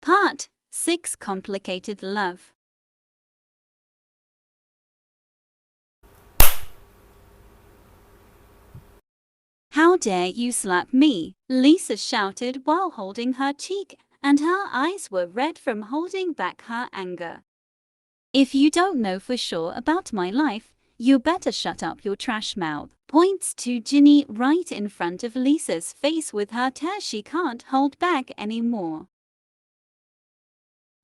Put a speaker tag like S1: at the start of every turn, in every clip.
S1: Part 6. Complicated Love. How dare you slap me? Lisa shouted while holding her cheek, and her eyes were red from holding back her anger. If you don't know for sure about my life, you better shut up your trash mouth. Points to Ginny right in front of Lisa's face with her tears she can't hold back anymore.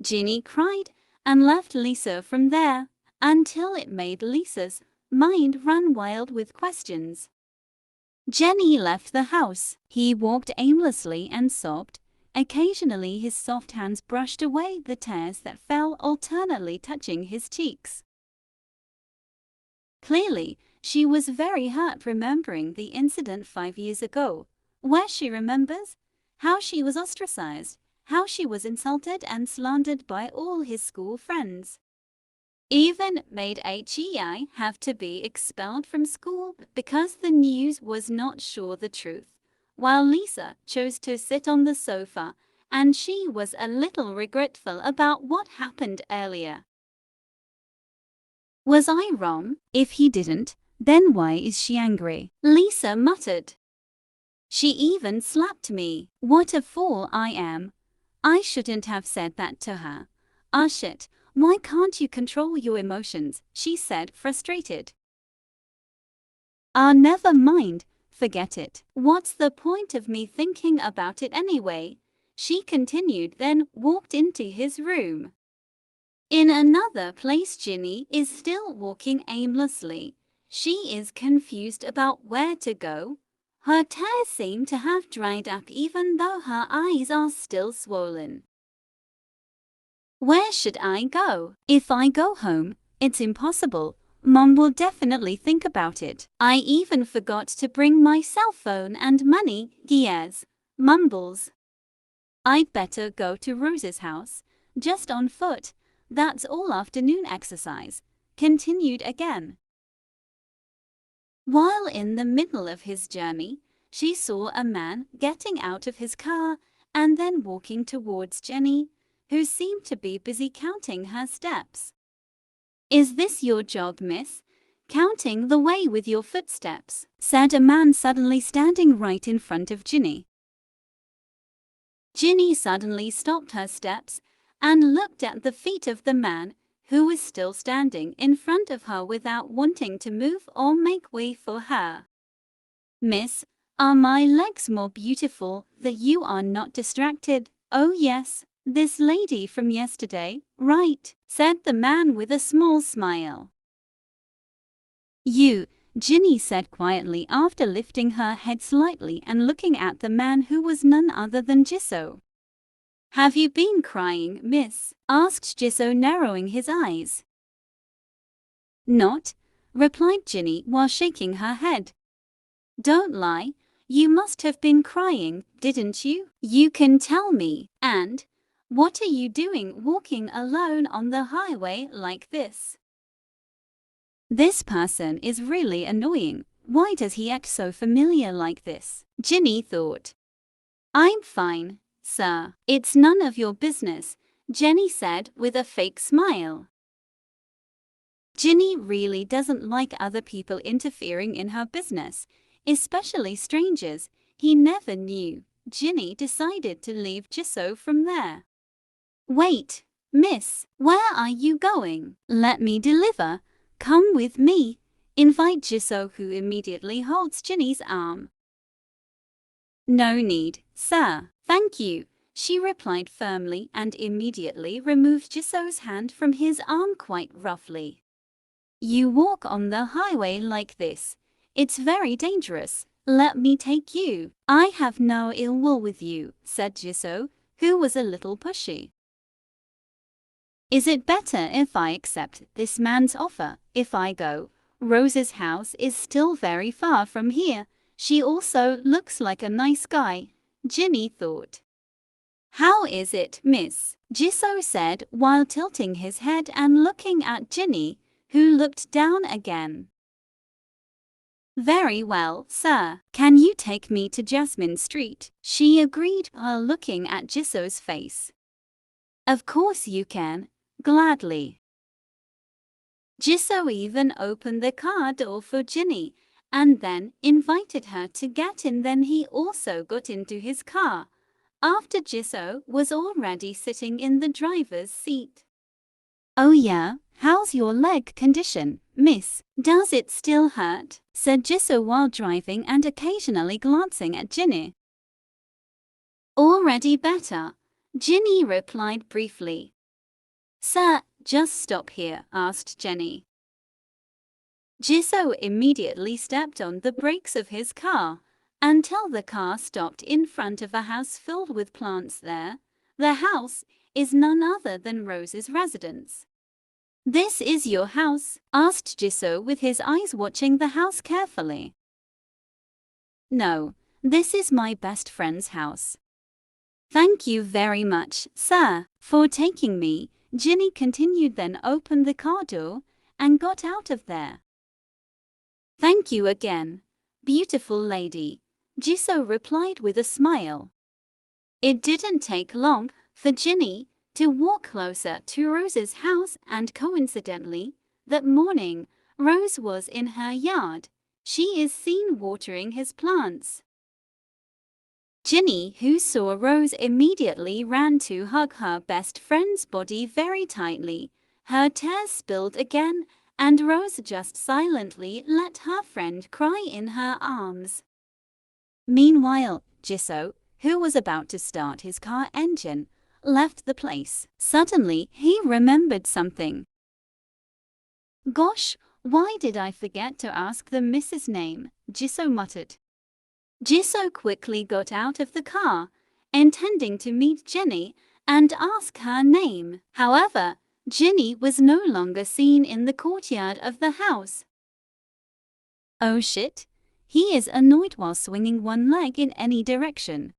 S1: Ginny cried and left Lisa from there, until it made Lisa's mind run wild with questions. Jenny left the house. He walked aimlessly and sobbed. Occasionally his soft hands brushed away the tears that fell, alternately touching his cheeks. Clearly, she was very hurt, remembering the incident 5 years ago, where she remembers how she was ostracized, how she was insulted and slandered by all his school friends. Even made HEI have to be expelled from school because the news was not sure the truth, while Lisa chose to sit on the sofa, and she was a little regretful about what happened earlier. Was I wrong? If he didn't, then why is she angry? Lisa muttered. She even slapped me. What a fool I am. I shouldn't have said that to her. Ah shit, why can't you control your emotions? She said, frustrated. Ah, never mind, forget it. What's the point of me thinking about it anyway? She continued, then walked into his room. In another place, Ginny is still walking aimlessly. She is confused about where to go. Her tears seem to have dried up even though her eyes are still swollen. Where should I go? If I go home, it's impossible. Mom will definitely think about it. I even forgot to bring my cell phone and money. Diaz mumbles. I'd better go to Rose's house, just on foot. That's all afternoon exercise. Continued again. While in the middle of his journey, she saw a man getting out of his car and then walking towards Jenny, who seemed to be busy counting her steps. Is this your job, miss? Counting the way with your footsteps? Said a man suddenly standing right in front of Ginny. Ginny suddenly stopped her steps and looked at the feet of the man, who was still standing in front of her without wanting to move or make way for her. Miss, are my legs more beautiful that you are not distracted? Oh yes, this lady from yesterday, right, said the man with a small smile. You, Ginny said quietly after lifting her head slightly and looking at the man who was none other than Jisoo. Have you been crying, miss? Asked Jisoo, narrowing his eyes. Not, replied Ginny while shaking her head. Don't lie, you must have been crying, didn't you? You can tell me. And what are you doing walking alone on the highway like this? This person is really annoying. Why does he act so familiar like this? Ginny thought. I'm fine, sir. It's none of your business, Jenny said with a fake smile. Ginny really doesn't like other people interfering in her business, especially strangers. He never knew. Ginny decided to leave Jisoo from there. Wait, miss, where are you going? Let me deliver. Come with me. Invite Jisoo, who immediately holds Ginny's arm. No need, sir. Thank you, she replied firmly and immediately removed Jisoo's hand from his arm quite roughly. You walk on the highway like this. It's very dangerous. Let me take you. I have no ill will with you, said Jisoo, who was a little pushy. Is it better if I accept this man's offer? If I go, Rose's house is still very far from here. She also looks like a nice guy, Ginny thought. How is it, miss? Jisoo said while tilting his head and looking at Ginny, who looked down again. Very well, sir. Can you take me to Jasmine Street? She agreed while looking at Jisoo's face. Of course you can, gladly. Jisoo even opened the car door for Ginny and then invited her to get in. Then he also got into his car, after Jisoo was already sitting in the driver's seat. "Oh yeah, how's your leg condition, miss? Does it still hurt?" said Jisoo while driving and occasionally glancing at Ginny. "Already better," Ginny replied briefly. "Sir, just stop here," asked Jenny. Jisoo immediately stepped on the brakes of his car until the car stopped in front of a house filled with plants there. The house is none other than Rose's residence. "This is your house?" asked Jisoo with his eyes watching the house carefully. "No, this is my best friend's house." "Thank you very much, sir, for taking me," Ginny continued, then opened the car door and got out of there. "Thank you again, beautiful lady," Jisoo replied with a smile. It didn't take long for Ginny to walk closer to Rose's house, and coincidentally, that morning, Rose was in her yard. She is seen watering his plants. Ginny, who saw Rose, immediately ran to hug her best friend's body very tightly. Her tears spilled again, and Rose just silently let her friend cry in her arms. Meanwhile, Jisoo, who was about to start his car engine, left the place. Suddenly, he remembered something. "Gosh, why did I forget to ask the Mrs. name?" Jisoo muttered. Jisoo quickly got out of the car, intending to meet Jenny and ask her name. However, Jenny was no longer seen in the courtyard of the house. "Oh shit," he is annoyed while swinging one leg in any direction.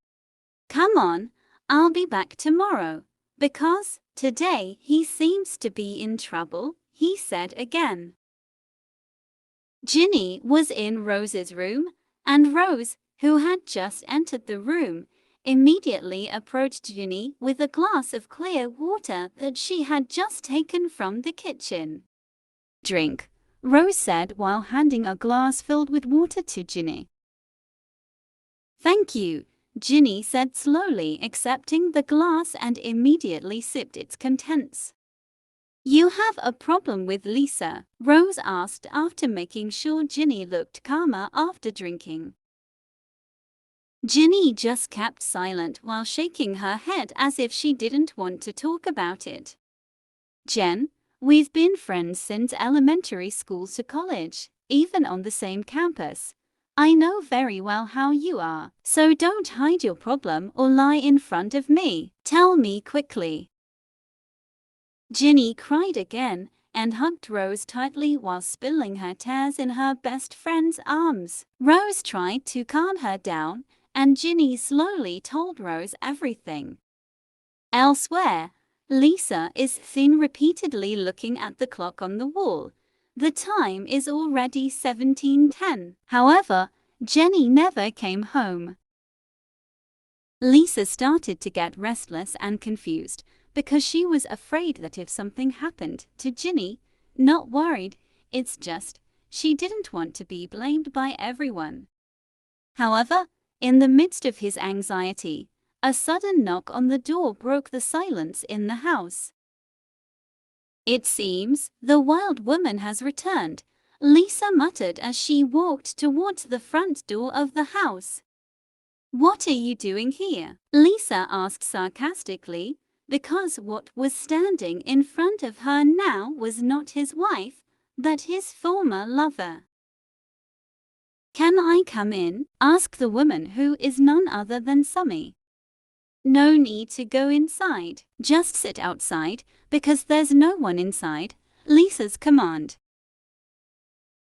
S1: "Come on, I'll be back tomorrow, because today he seems to be in trouble," he said again. Ginny was in Rose's room, and Rose, who had just entered the room, immediately approached Ginny with a glass of clear water that she had just taken from the kitchen. "Drink," Rose said while handing a glass filled with water to Ginny. "Thank you," Ginny said slowly, accepting the glass and immediately sipped its contents. "You have a problem with Lisa?" Rose asked after making sure Ginny looked calmer after drinking. Ginny just kept silent while shaking her head as if she didn't want to talk about it. "Jen, we've been friends since elementary school to college, even on the same campus. I know very well how you are, so don't hide your problem or lie in front of me. Tell me quickly." Ginny cried again and hugged Rose tightly while spilling her tears in her best friend's arms. Rose tried to calm her down, and Ginny slowly told Rose everything. Elsewhere, Lisa is seen repeatedly looking at the clock on the wall. The time is already 17:10. However, Jenny never came home. Lisa started to get restless and confused because she was afraid that if something happened to Ginny, not worried, it's just she didn't want to be blamed by everyone. However, in the midst of his anxiety, a sudden knock on the door broke the silence in the house. "It seems the wild woman has returned," Lisa muttered as she walked towards the front door of the house. "What are you doing here?" Lisa asked sarcastically, because what was standing in front of her now was not his wife, but his former lover. "Can I come in?" asked the woman, who is none other than Sumi. "No need to go inside, just sit outside, because there's no one inside," Lisa's command.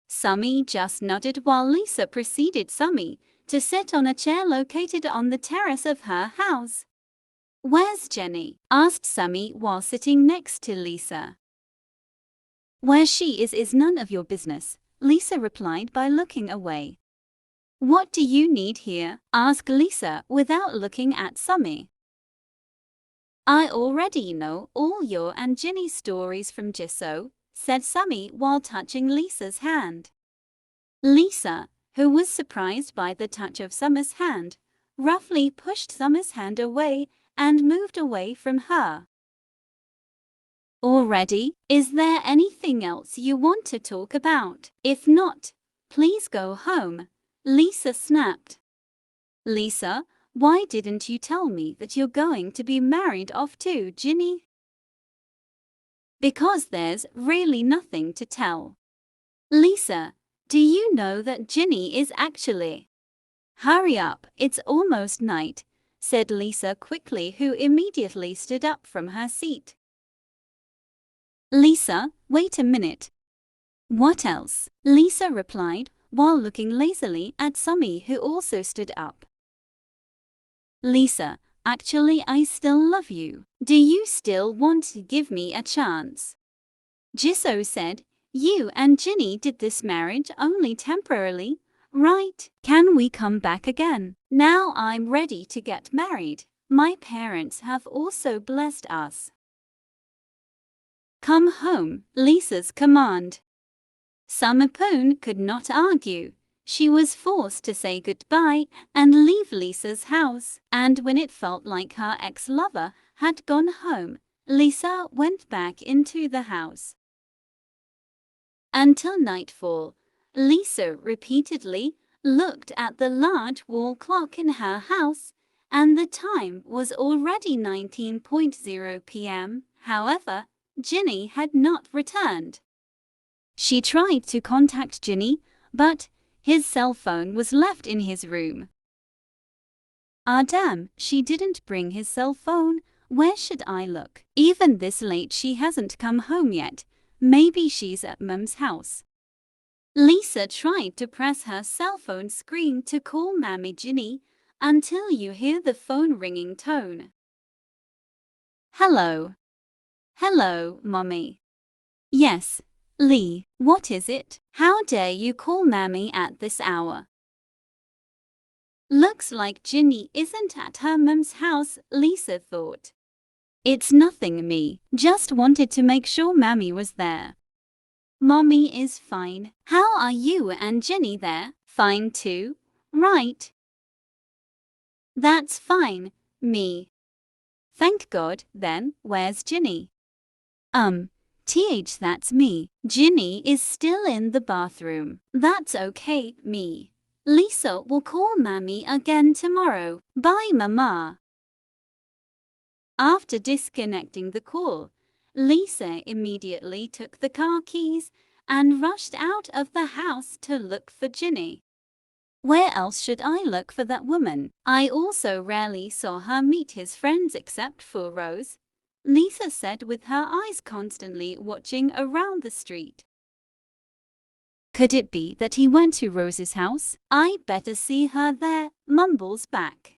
S1: Sumi just nodded while Lisa preceded Sumi to sit on a chair located on the terrace of her house. "Where's Jenny?" asked Sumi while sitting next to Lisa. "Where she is none of your business," Lisa replied by looking away. "What do you need here?" asked Lisa without looking at Sumi. I already know all your and Ginny's stories from Jisoo, said Sumi while touching Lisa's hand. Lisa, who was surprised by the touch of Summer's hand, roughly pushed Summer's hand away and moved away from her. Already? Is there anything else you want to talk about? If not, please go home, Lisa snapped. Lisa, why didn't you tell me that you're going to be married off to Ginny? Because there's really nothing to tell. Lisa, do you know that Ginny is actually... Hurry up, it's almost night, said Lisa quickly, who immediately stood up from her seat. Lisa, wait a minute. What else? Lisa replied, while looking lazily at Sumi, who also stood up. Lisa, actually I still love you. Do you still want to give me a chance? Jisoo said, you and Ginny did this marriage only temporarily, right? Can we come back again? Now I'm ready to get married. My parents have also blessed us. Come home, Lisa's command. Summerpoon could not argue. She was forced to say goodbye and leave Lisa's house, and when it felt like her ex-lover had gone home, Lisa went back into the house. Until nightfall, Lisa repeatedly looked at the large wall clock in her house, and the time was already 19:00 p.m. However, Ginny had not returned. She tried to contact Ginny, but his cell phone was left in his room. Ah damn, she didn't bring his cell phone. Where should I look? Even this late she hasn't come home yet. Maybe she's at Mum's house. Lisa tried to press her cell phone screen to call Mammy Ginny until you hear the phone ringing tone. Hello. Hello, Mommy. Yes, Lee, what is it? How dare you call Mammy at this hour? Looks like Ginny isn't at her mum's house, Lisa thought. It's nothing, me. Just wanted to make sure Mammy was there. Mommy is fine. How are you and Ginny there? Fine too, right? That's fine, me. Thank God, then, where's Ginny? That's me. Ginny is still in the bathroom. That's okay, me. Lisa will call Mammy again tomorrow. Bye, Mama. After disconnecting the call, Lisa immediately took the car keys and rushed out of the house to look for Ginny. Where else should I look for that woman? I also rarely saw her meet his friends except for Rose, Lisa said with her eyes constantly watching around the street. Could it be that he went to Rose's house? I better see her there, mumbles back.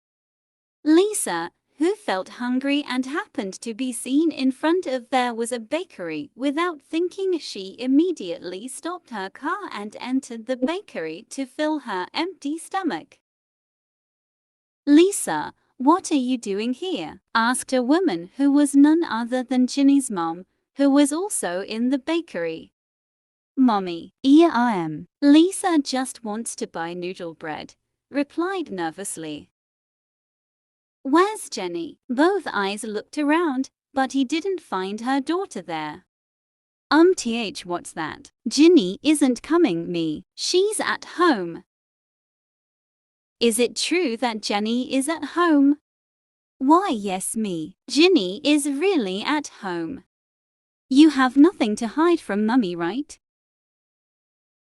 S1: Lisa, who felt hungry and happened to be seen in front of there was a bakery. Without thinking, she immediately stopped her car and entered the bakery to fill her empty stomach. Lisa, what are you doing here? Asked a woman who was none other than Ginny's mom, who was also in the bakery. Mommy, here I am. Lisa just wants to buy noodle bread, replied nervously. Where's Jenny? Both eyes looked around, but he didn't find her daughter there. What's that? Ginny isn't coming, me. She's at home. Is it true that Jenny is at home? Why, yes, me. Ginny is really at home. You have nothing to hide from Mummy, right?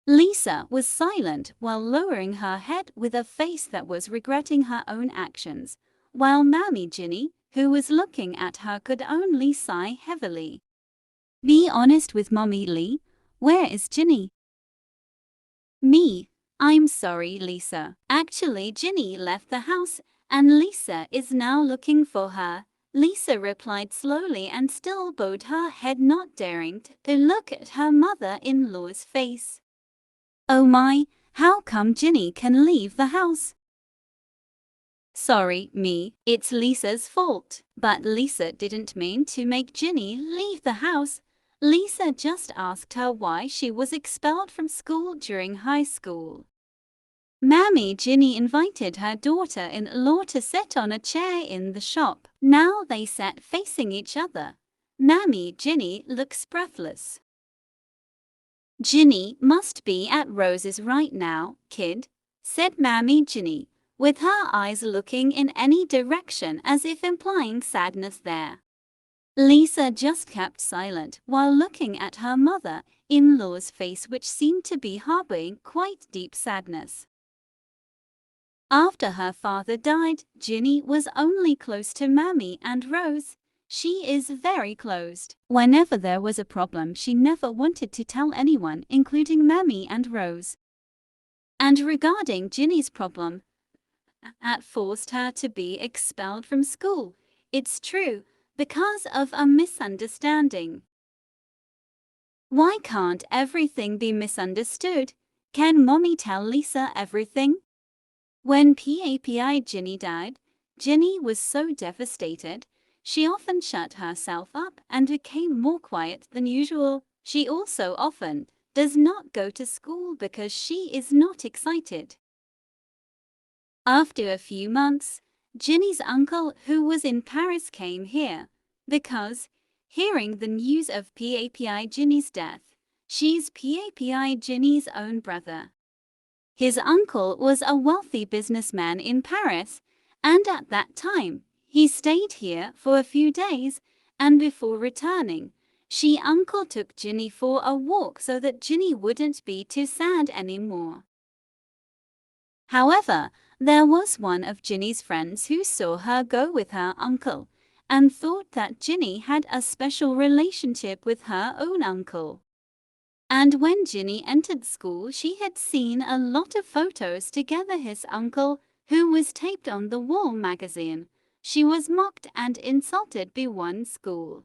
S1: Lisa was silent while lowering her head with a face that was regretting her own actions, while Mammy Ginny, who was looking at her, could only sigh heavily. Be honest with Mommy, Lee. Where is Ginny? Me. I'm sorry, Lisa. Actually, Ginny left the house, and Lisa is now looking for her. Lisa replied slowly and still bowed her head, not daring to look at her mother-in-law's face. Oh my, how come Ginny can leave the house? Sorry, me, it's Lisa's fault. But Lisa didn't mean to make Ginny leave the house. Lisa just asked her why she was expelled from school during high school. Mammy Ginny invited her daughter-in-law to sit on a chair in the shop. Now they sat facing each other. Mammy Ginny looks breathless. Ginny must be at Rose's right now, kid, said Mammy Ginny, with her eyes looking in any direction as if implying sadness there. Lisa just kept silent while looking at her mother-in-law's face, which seemed to be harboring quite deep sadness. After her father died, Ginny was only close to Mammy and Rose. She is very closed. Whenever there was a problem, she never wanted to tell anyone, including Mammy and Rose. And regarding Ginny's problem, that forced her to be expelled from school. It's true, because of a misunderstanding. Why can't everything be misunderstood? Can Mommy tell Lisa everything? When PAPI Ginny died, Ginny was so devastated, she often shut herself up and became more quiet than usual. She also often does not go to school because she is not excited. After a few months, Ginny's uncle, who was in Paris, came here because, hearing the news of PAPI Ginny's death, she's PAPI Ginny's own brother. His uncle was a wealthy businessman in Paris, and at that time, he stayed here for a few days, and before returning, uncle took Ginny for a walk so that Ginny wouldn't be too sad anymore. However, there was one of Ginny's friends who saw her go with her uncle, and thought that Ginny had a special relationship with her own uncle. And when Ginny entered school, she had seen a lot of photos together his uncle, who was taped on the wall magazine. She was mocked and insulted by one school.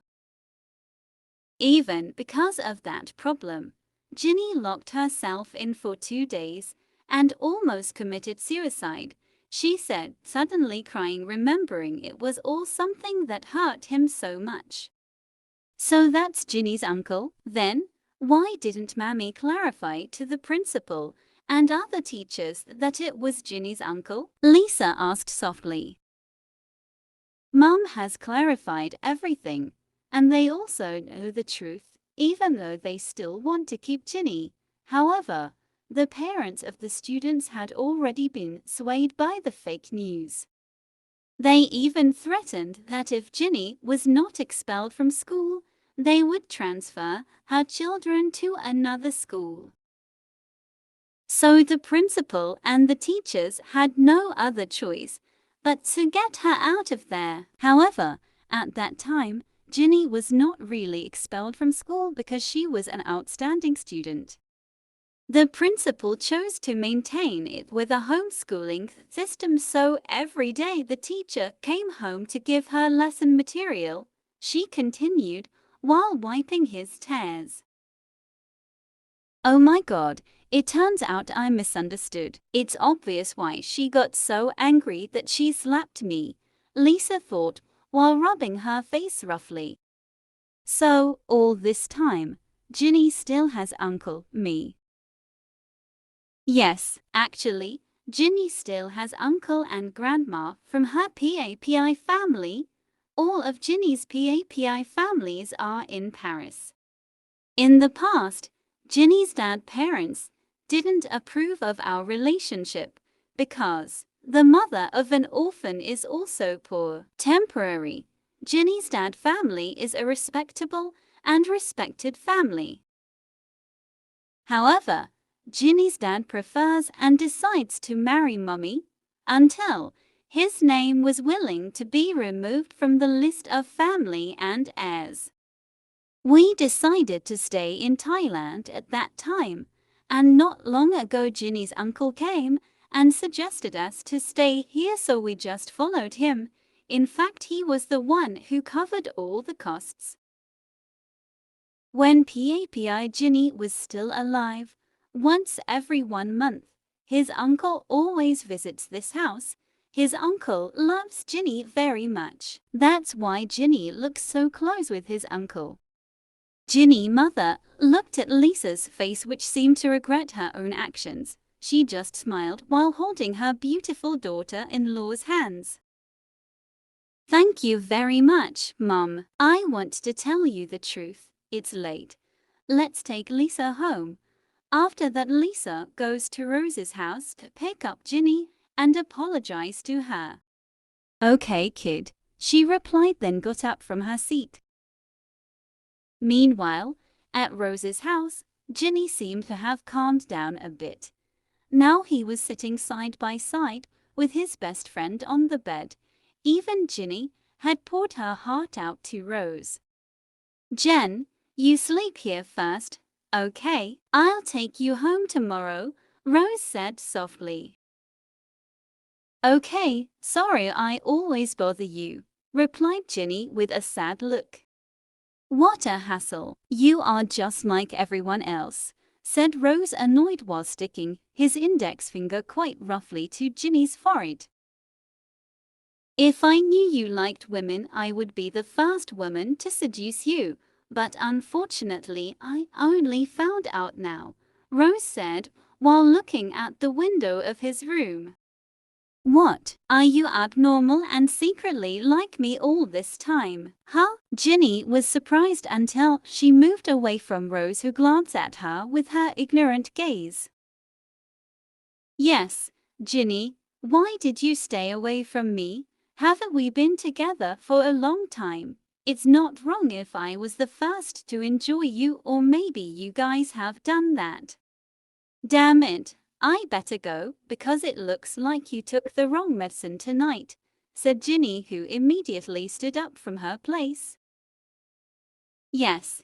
S1: Even because of that problem, Ginny locked herself in for 2 days and almost committed suicide, she said, suddenly crying, remembering it was all something that hurt him so much. So that's Ginny's uncle, then? Why didn't Mammy clarify to the principal and other teachers that it was Ginny's uncle? Lisa asked softly. Mom has clarified everything, and they also know the truth, even though they still want to keep Ginny. However, the parents of the students had already been swayed by the fake news. They even threatened that if Ginny was not expelled from school, they would transfer her children to another school. So the principal and the teachers had no other choice but to get her out of there. However, at that time, Ginny was not really expelled from school because she was an outstanding student. The principal chose to maintain it with a homeschooling system, so every day the teacher came home to give her lesson material, she continued, while wiping his tears. Oh my God, it turns out I misunderstood. It's obvious why she got so angry that she slapped me, Lisa thought, while rubbing her face roughly. So, all this time, Ginny still has Uncle Me. Yes, actually, Ginny still has uncle and grandma from her PAPI family. All of Ginny's PAPI families are in Paris. In the past, Ginny's dad's parents didn't approve of our relationship because the mother of an orphan is also poor. Temporary. Ginny's dad's family is a respectable and respected family. However, Ginny's dad prefers and decides to marry Mommy until his name was willing to be removed from the list of family and heirs. We decided to stay in Thailand at that time, and not long ago Ginny's uncle came and suggested us to stay here, so we just followed him. In fact, he was the one who covered all the costs. When PAPI Ginny was still alive, once every 1 month, his uncle always visits this house. His uncle loves Ginny very much. That's why Ginny looks so close with his uncle. Ginny's mother looked at Lisa's face, which seemed to regret her own actions. She just smiled while holding her beautiful daughter-in-law's hands. Thank you very much, Mom. I want to tell you the truth. It's late. Let's take Lisa home. After that, Lisa goes to Rose's house to pick up Ginny and apologize to her. Okay, kid, she replied, then got up from her seat. Meanwhile, at Rose's house, Ginny seemed to have calmed down a bit. Now he was sitting side by side with his best friend on the bed. Even Ginny had poured her heart out to Rose. Jen, you sleep here first, okay? I'll take you home tomorrow, Rose said softly. Okay, sorry I always bother you, replied Ginny with a sad look. What a hassle, you are just like everyone else, said Rose, annoyed, while sticking his index finger quite roughly to Ginny's forehead. If I knew you liked women, I would be the first woman to seduce you, but unfortunately I only found out now, Rose said while looking at the window of his room. What, are you abnormal and secretly like me all this time, huh? Ginny was surprised until she moved away from Rose, who glanced at her with her ignorant gaze. Yes, Ginny, why did you stay away from me? Haven't we been together for a long time? It's not wrong if I was the first to enjoy you, or maybe you guys have done that. Damn it, I better go, because it looks like you took the wrong medicine tonight, said Ginny, who immediately stood up from her place. Yes,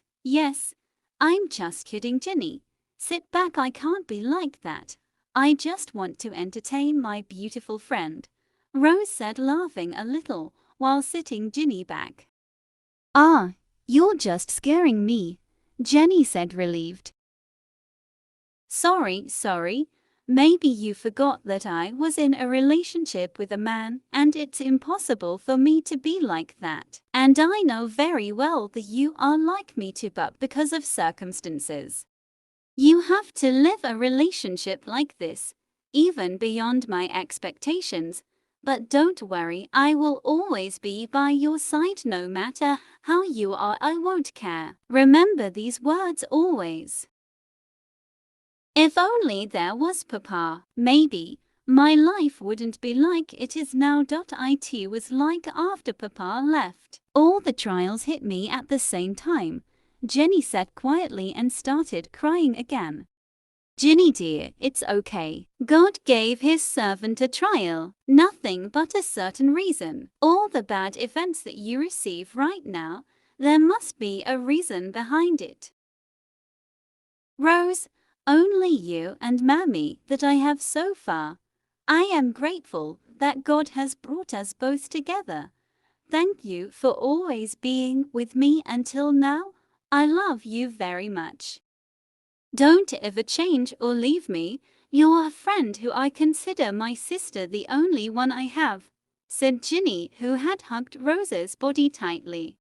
S1: I'm just kidding, Ginny. Sit back, I can't be like that. I just want to entertain my beautiful friend, Rose said, laughing a little while sitting Ginny back. Ah, you're just scaring me, Jenny said, relieved. Sorry. Maybe you forgot that I was in a relationship with a man, and it's impossible for me to be like that. And I know very well that you are like me too, but because of circumstances, you have to live a relationship like this, even beyond my expectations. But don't worry, I will always be by your side no matter how you are. I won't care. Remember these words always. If only there was Papa, maybe my life wouldn't be like it is now. It was like after Papa left. All the trials hit me at the same time, Jenny said quietly, and started crying again. Ginny dear, it's okay. God gave his servant a trial, nothing but a certain reason. All the bad events that you receive right now, there must be a reason behind it. Rose, only you and Mammy that I have so far. I am grateful that God has brought us both together. Thank you for always being with me until now. I love you very much. Don't ever change or leave me. You're a friend who I consider my sister, the only one I have, said Ginny, who had hugged Rose's body tightly.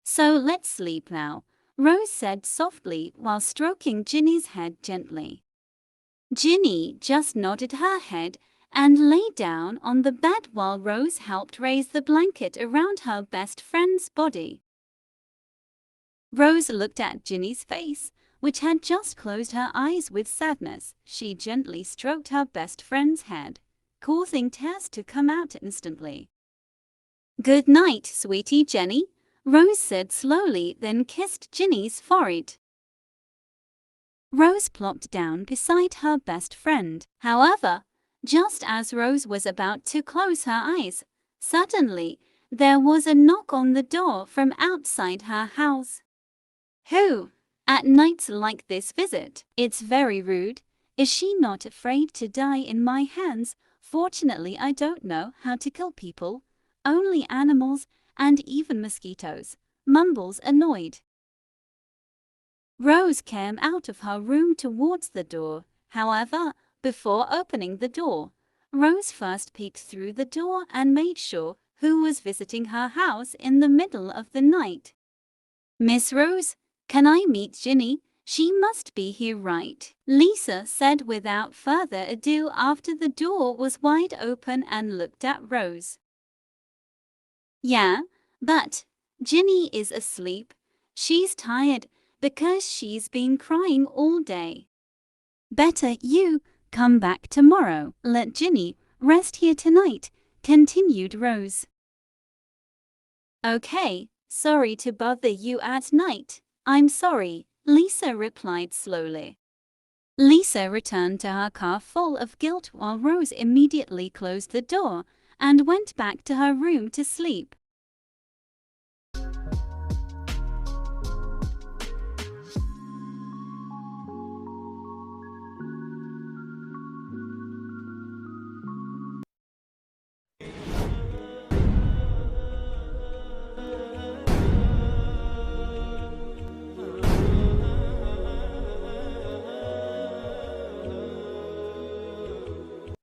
S1: So let's sleep now, Rose said softly while stroking Ginny's head gently. Ginny just nodded her head and lay down on the bed while Rose helped raise the blanket around her best friend's body. Rose looked at Ginny's face, which had just closed her eyes with sadness. She gently stroked her best friend's head, causing tears to come out instantly. Good night, sweetie Jenny, Rose said slowly, then kissed Ginny's forehead. Rose plopped down beside her best friend. However, just as Rose was about to close her eyes, suddenly there was a knock on the door from outside her house. Who, at nights like this, visit? It's very rude. Is she not afraid to die in my hands? Fortunately, I don't know how to kill people, only animals and even mosquitoes, mumbles annoyed. Rose came out of her room towards the door. However, before opening the door, Rose first peeked through the door and made sure who was visiting her house in the middle of the night. "Miss Rose, can I meet Ginny? She must be here, right?" Lisa said without further ado after the door was wide open and looked at Rose. "Yeah, but Ginny is asleep. She's tired because she's been crying all day. Better you come back tomorrow. Let Ginny rest here tonight," continued Rose. "Okay, sorry to bother you at night. I'm sorry," Lisa replied slowly. Lisa returned to her car full of guilt while Rose immediately closed the door and went back to her room to sleep.